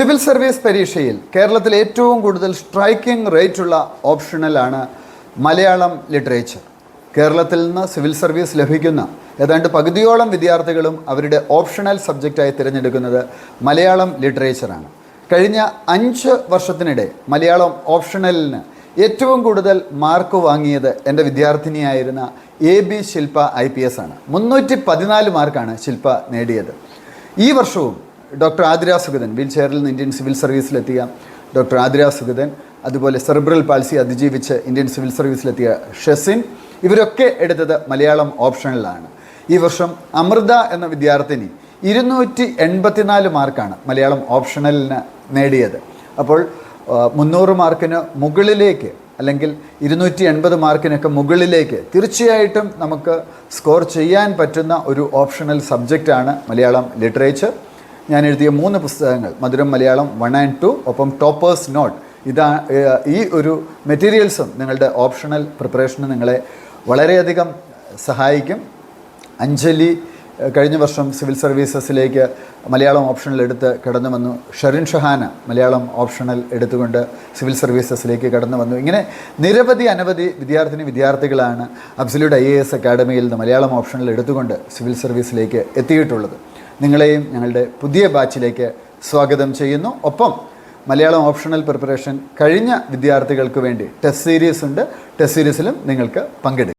Civil service പരീക്ഷയിൽ കേരളത്തിൽ ഏറ്റവും കൂടുതൽ സ്ട്രൈക്കിംഗ് റേറ്റുള്ള ഓപ്ഷണലാണ് മലയാളം ലിറ്ററേച്ചർ. കേരളത്തിൽ നിന്ന് സിവിൽ സർവീസ് ലഭിക്കുന്ന ഏതാണ്ട് പകുതിയോളം വിദ്യാർത്ഥികളും അവരുടെ ഓപ്ഷണൽ സബ്ജക്റ്റായി തിരഞ്ഞെടുക്കുന്നത് മലയാളം ലിറ്ററേച്ചറാണ്. കഴിഞ്ഞ 5 വർഷത്തിനിടെ മലയാളം ഓപ്ഷണലിന് ഏറ്റവും കൂടുതൽ മാർക്ക് വാങ്ങിയത് എൻ്റെ വിദ്യാർത്ഥിനിയായിരുന്ന AB ശില്പ IPS ആണ്. 314 മാർക്കാണ് ശില്പ നേടിയത്. ഈ വർഷവും ഡോക്ടർ ആതിര സുഗതൻ, വീൽ ചെയറിൽ നിന്ന് ഇന്ത്യൻ സിവിൽ സർവീസിലെത്തിയ ഡോക്ടർ ആതിര സുഗതൻ, അതുപോലെ സെറിബ്രൽ പാൾസി അതിജീവിച്ച് ഇന്ത്യൻ സിവിൽ സർവീസിലെത്തിയ ഷെസിൻ, ഇവരൊക്കെ എടുത്തത് മലയാളം ഓപ്ഷണലാണ്. ഈ വർഷം അമൃത എന്ന വിദ്യാർത്ഥിനി 284 മാർക്കാണ് മലയാളം ഓപ്ഷണലിന് നേടിയത്. അപ്പോൾ 300 മാർക്കിന് മുകളിലേക്ക് അല്ലെങ്കിൽ 280 മാർക്കിനൊക്കെ മുകളിലേക്ക് തീർച്ചയായിട്ടും നമുക്ക് സ്കോർ ചെയ്യാൻ പറ്റുന്ന ഒരു ഓപ്ഷണൽ സബ്ജക്റ്റാണ് മലയാളം ലിറ്ററേച്ചർ. ഞാൻ എഴുതിയ 3 പുസ്തകങ്ങൾ, മധുരം മലയാളം 1 and 2, ഒപ്പം ടോപ്പേഴ്സ് നോട്ട്, ഈ ഒരു മെറ്റീരിയൽസും നിങ്ങളുടെ ഓപ്ഷണൽ പ്രിപ്പറേഷന് നിങ്ങളെ വളരെയധികം സഹായിക്കും. അഞ്ജലി കഴിഞ്ഞ വർഷം സിവിൽ സർവീസസിലേക്ക് മലയാളം ഓപ്ഷണൽ എടുത്ത് കടന്നു വന്നു. ഷെറിൻ ഷഹാന മലയാളം ഓപ്ഷണൽ എടുത്തുകൊണ്ട് സിവിൽ സർവീസസിലേക്ക് കടന്നു വന്നു. ഇങ്ങനെ അനവധി വിദ്യാർത്ഥികളാണ് അബ്സല്യൂട്ട് IAS അക്കാഡമിയിൽ നിന്ന് മലയാളം ഓപ്ഷണൽ എടുത്തുകൊണ്ട് സിവിൽ സർവീസിലേക്ക് എത്തിയിട്ടുള്ളത്. നിങ്ങളെയും ഞങ്ങളുടെ പുതിയ ബാച്ചിലേക്ക് സ്വാഗതം ചെയ്യുന്നു. ഒപ്പം മലയാളം ഓപ്ഷണൽ പ്രിപ്പറേഷൻ കഴിഞ്ഞ വിദ്യാർത്ഥികൾക്ക് വേണ്ടി ടെസ്റ്റ് സീരീസ് ഉണ്ട്. ടെസ്റ്റ് സീരീസിലും നിങ്ങൾക്ക് പങ്കെടുക്കാം.